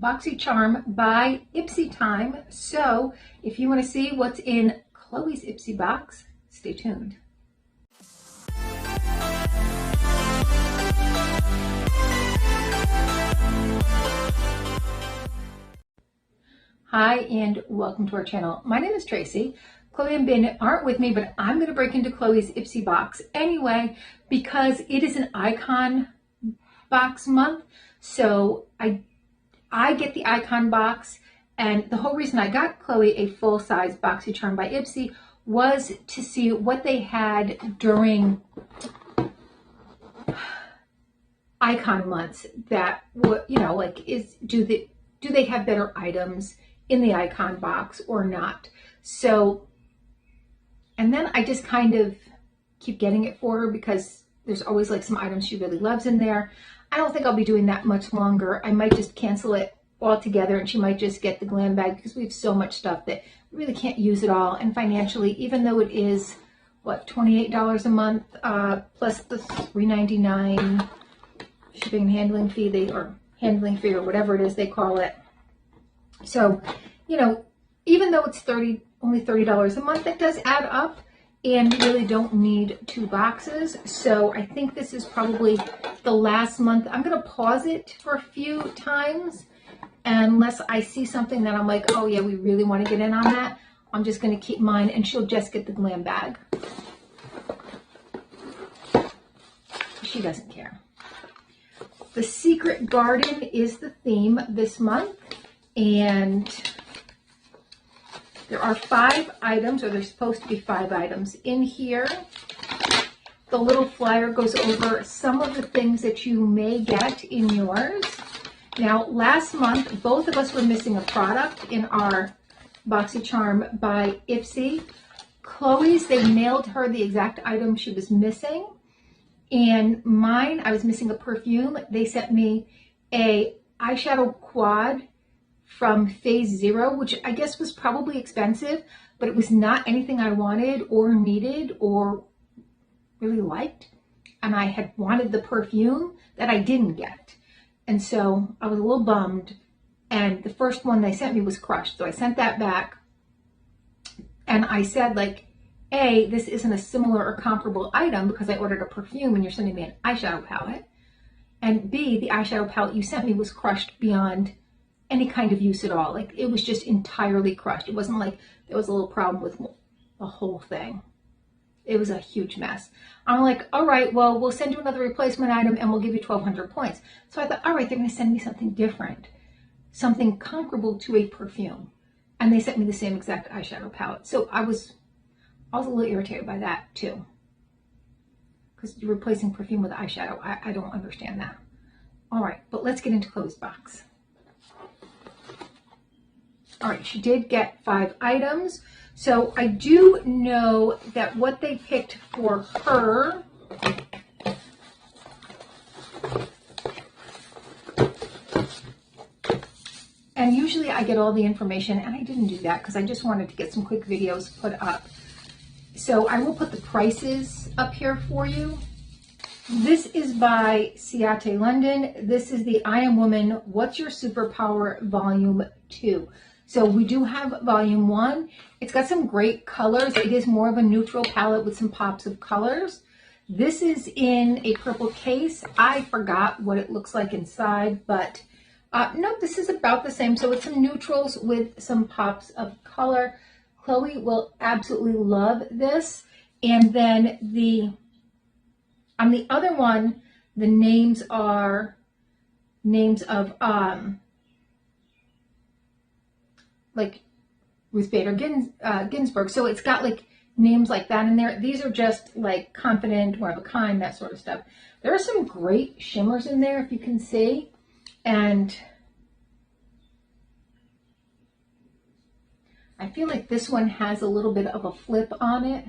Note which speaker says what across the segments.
Speaker 1: Boxycharm by IPSY time. So if you want to see what's in Chloe's IPSY box, stay tuned. Hi and welcome to our channel. My name is Tracy. Chloe and Ben aren't with me, but I'm going to break into Chloe's IPSY box anyway because it is an icon box month. So I get the icon box, and the whole reason I got Chloe a full-size Boxycharm by IPSY was to see what they had during icon months that would, do they have better items in the icon box or not. So, and then I just kind of keep getting it for her because there's always like some items she really loves in there. I don't think I'll be doing that much longer. I might just cancel it altogether and she might just get the glam bag because we have so much stuff that we really can't use it all. And financially, even though it is, what, $28 a month, plus the $3.99 shipping and handling fee, or handling fee or whatever it is they call it. So, even though it's only $30 a month, it does add up. And we really don't need 2 boxes. So I think this is probably the last month. I'm going to pause it for a few times. Unless I see something that I'm like, oh yeah, we really want to get in on that, I'm just going to keep mine and she'll just get the glam bag. She doesn't care. The Secret Garden is the theme this month. And there are 5 items, or there's supposed to be 5 items in here. The little flyer goes over some of the things that you may get in yours. Now, last month, both of us were missing a product in our Boxycharm by IPSY. Chloe's, they mailed her the exact item she was missing. And mine, I was missing a perfume. They sent me a eyeshadow quad from Phase Zero, which I guess was probably expensive, but it was not anything I wanted or needed or really liked. And I had wanted the perfume that I didn't get. And so I was a little bummed. And the first one they sent me was crushed. So I sent that back. And I said, like, A, this isn't a similar or comparable item because I ordered a perfume and you're sending me an eyeshadow palette. And B, the eyeshadow palette you sent me was crushed beyond any kind of use at all. Like, it was just entirely crushed. It wasn't like there was a little problem with the whole thing. It was a huge mess. I'm like, all right, well, we'll send you another replacement item and we'll give you 1,200 points. So I thought, all right, they're going to send me something different, something comparable to a perfume. And they sent me the same exact eyeshadow palette. So I was a little irritated by that too, because you're replacing perfume with eyeshadow. I don't understand that. All right, but let's get into Chloe's box. All right, she did get 5 items. So I do know that what they picked for her and usually I get all the information, and I didn't do that because I just wanted to get some quick videos put up. So I will put the prices up here for you. This is by Ciate London. This is the I Am Woman, What's Your Superpower Volume 2. So we do have Volume 1. It's got some great colors. It is more of a neutral palette with some pops of colors. This is in a purple case. I forgot what it looks like inside, but no, this is about the same. So it's some neutrals with some pops of color. Chloe will absolutely love this. And then on the other one, the names are names of like Ruth Bader Ginsburg. So it's got like names like that in there. These are just like confident, one of a kind, that sort of stuff. There are some great shimmers in there, if you can see. And I feel like this one has a little bit of a flip on it.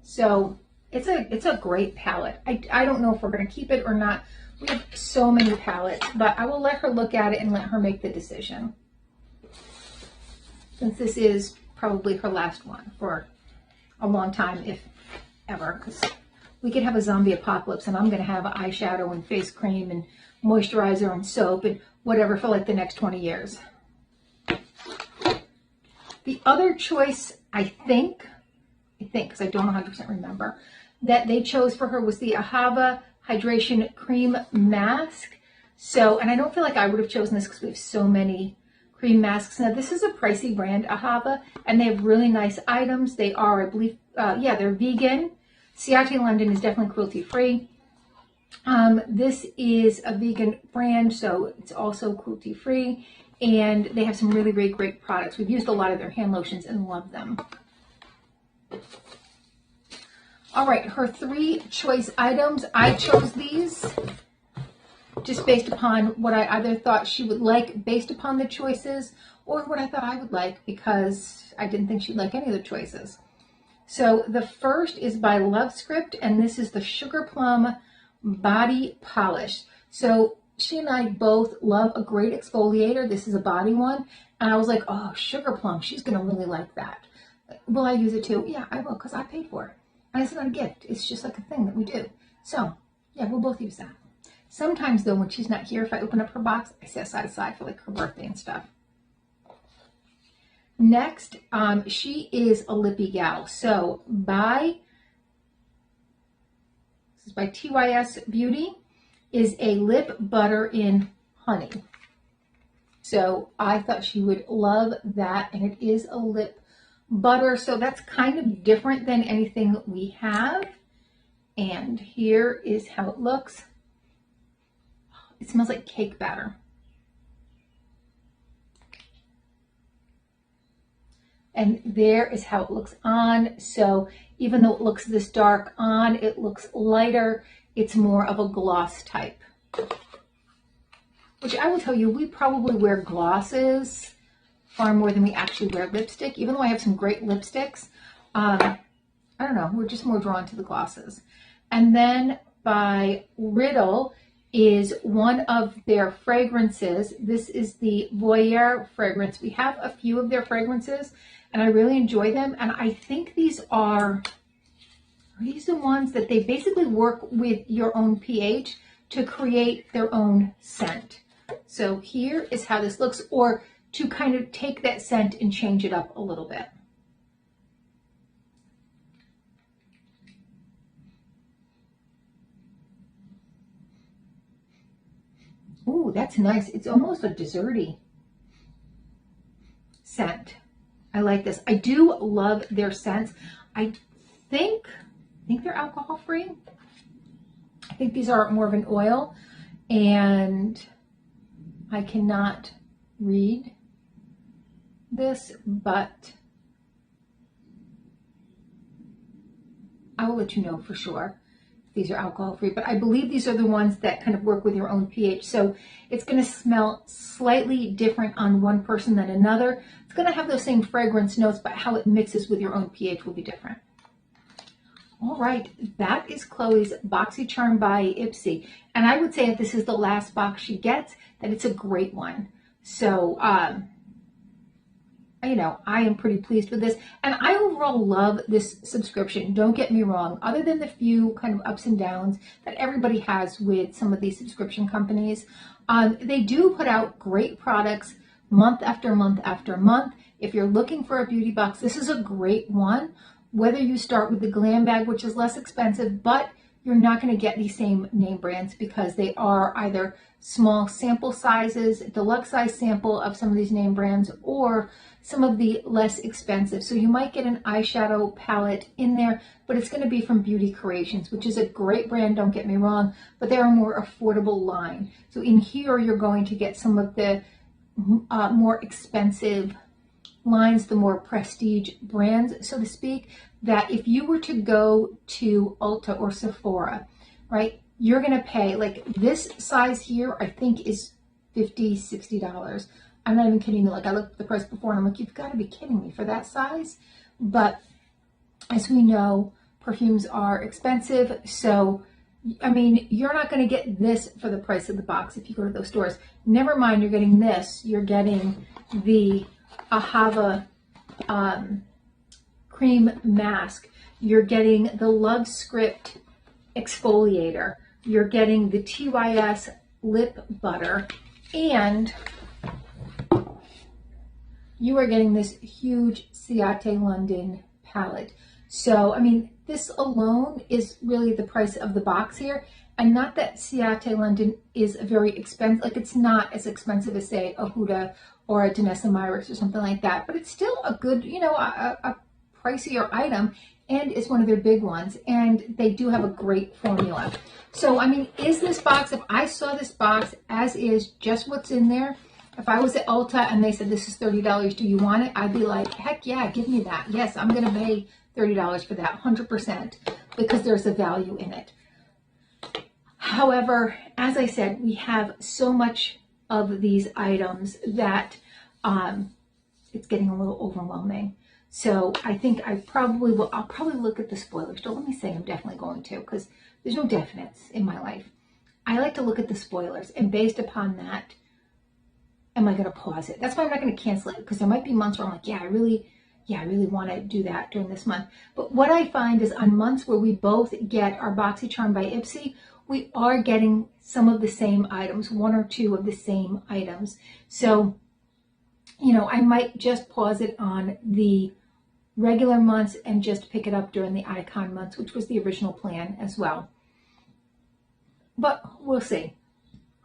Speaker 1: So it's a great palette. I don't know if we're going to keep it or not. We have so many palettes, but I will let her look at it and let her make the decision, since this is probably her last one for a long time, if ever, because we could have a zombie apocalypse and I'm going to have eyeshadow and face cream and moisturizer and soap, and whatever for like the next 20 years. The other choice, I think, because I don't 100% remember, that they chose for her was the Ahava Hydration Cream Mask. So, and I don't feel like I would have chosen this because we have so many cream masks. Now, this is a pricey brand, Ahava, and they have really nice items. They are, I believe, they're vegan. Ciate London is definitely cruelty-free. This is a vegan brand, so it's also cruelty-free. And they have some really, really great products. We've used a lot of their hand lotions and love them. All right, her 3 choice items. I chose these just based upon what I either thought she would like based upon the choices, or what I thought I would like because I didn't think she'd like any of the choices. So the first is by LoveScript, and this is the Sugar Plum Body Polish. So she and I both love a great exfoliator. This is a body one, and I was like, oh, Sugar Plum, she's going to really like that. Will I use it too? Yeah, I will, because I paid for it. And it's not a gift. It's just like a thing that we do. So, yeah, we'll both use that. Sometimes, though, when she's not here, if I open up her box, I set aside for like her birthday and stuff. Next, she is a lippy gal. So, this is by TYS Beauty, is a lip butter in honey. So, I thought she would love that, and it is a lip butter, so that's kind of different than anything we have. And here is how it looks. It smells like cake batter. And there is how it looks on. So even though it looks this dark on, it looks lighter. It's more of a gloss type. Which I will tell you, we probably wear glosses far more than we actually wear lipstick. Even though I have some great lipsticks, I don't know, we're just more drawn to the glosses. And then by Riddle is one of their fragrances. This is the Voyeur fragrance. We have a few of their fragrances, and I really enjoy them. And I think these are these the ones that they basically work with your own pH to create their own scent. So here is how this looks, or to kind of take that scent and change it up a little bit. Ooh, that's nice. It's almost a desserty scent. I like this. I do love their scents. I think they're alcohol free. I think these are more of an oil, and I cannot read this, but I will let you know for sure. These are alcohol free, but I believe these are the ones that kind of work with your own pH. So it's going to smell slightly different on one person than another. It's going to have those same fragrance notes, but how it mixes with your own pH will be different. All right, that is Chloe's Boxycharm by IPSY. And I would say if this is the last box she gets, that it's a great one. So, you know, I am pretty pleased with this, and I overall love this subscription. Don't get me wrong, other than the few kind of ups and downs that everybody has with some of these subscription companies, they do put out great products month after month after month. If you're looking for a beauty box, this is a great one. Whether you start with the Glam Bag, which is less expensive, but you're not going to get these same name brands because they are either small sample sizes, deluxe size sample of some of these name brands, or some of the less expensive. So you might get an eyeshadow palette in there, but it's going to be from Beauty Creations, which is a great brand, don't get me wrong, but they're a more affordable line. So in here, you're going to get some of the more expensive lines, the more prestige brands, so to speak, that if you were to go to Ulta or Sephora, right, you're going to pay, like this size here, I think is $50, $60. I'm not even kidding you. Like I looked at the price before and I'm like, you've got to be kidding me for that size. But as we know, perfumes are expensive. So, I mean, you're not going to get this for the price of the box if you go to those stores. Never mind, you're getting this. You're getting the Ahava cream mask. You're getting the LoveScript exfoliator. You're getting the TYS lip butter. And you are getting this huge Ciate London palette. So, I mean, this alone is really the price of the box here. And not that Ciate London is very expensive, like it's not as expensive as, say, a Huda or a Danessa Myricks or something like that, but it's still a good, you know, a pricier item, and it's one of their big ones, and they do have a great formula. So, I mean, is this box, if I saw this box as is, just what's in there, if I was at Ulta and they said, this is $30, do you want it? I'd be like, heck yeah, give me that. Yes, I'm going to pay $30 for that, 100%, because there's a value in it. However, as I said, we have so much of these items that it's getting a little overwhelming. So I think I'll probably look at the spoilers. Don't let me say I'm definitely going to, because there's no definites in my life. I like to look at the spoilers, and based upon that, am I going to pause it? That's why I'm not going to cancel it, because there might be months where I'm like, yeah, I really want to do that during this month. But what I find is on months where we both get our Boxycharm by IPSY, we are getting some of the same items, one or two of the same items. So, you know, I might just pause it on the regular months and just pick it up during the icon months, which was the original plan as well. But we'll see.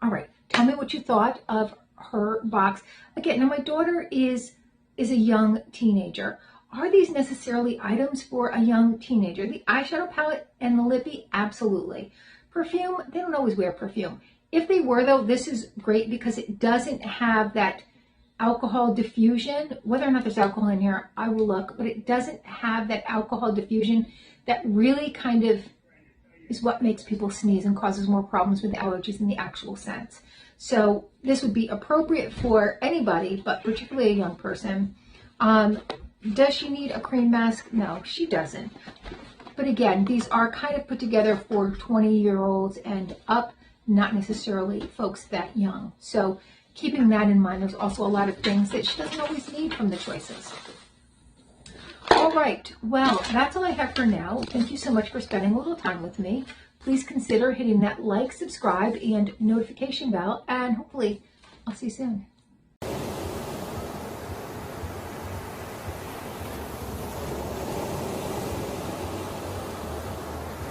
Speaker 1: All right, tell me what you thought of her box. Again, now my daughter is a young teenager. Are these necessarily items for a young teenager? The eyeshadow palette and the lippy, absolutely. Perfume, they don't always wear perfume. If they were, though, this is great because it doesn't have that alcohol diffusion. Whether or not there's alcohol in here, I will look, but it doesn't have that alcohol diffusion that really kind of is what makes people sneeze and causes more problems with allergies in the actual sense. So this would be appropriate for anybody, but particularly a young person. Does she need a cream mask? No, she doesn't. But again, these are kind of put together for 20-year-olds and up, not necessarily folks that young. So keeping that in mind, there's also a lot of things that she doesn't always need from the choices. All right, well, that's all I have for now. Thank you so much for spending a little time with me. Please consider hitting that like, subscribe, and notification bell, and hopefully I'll see you soon.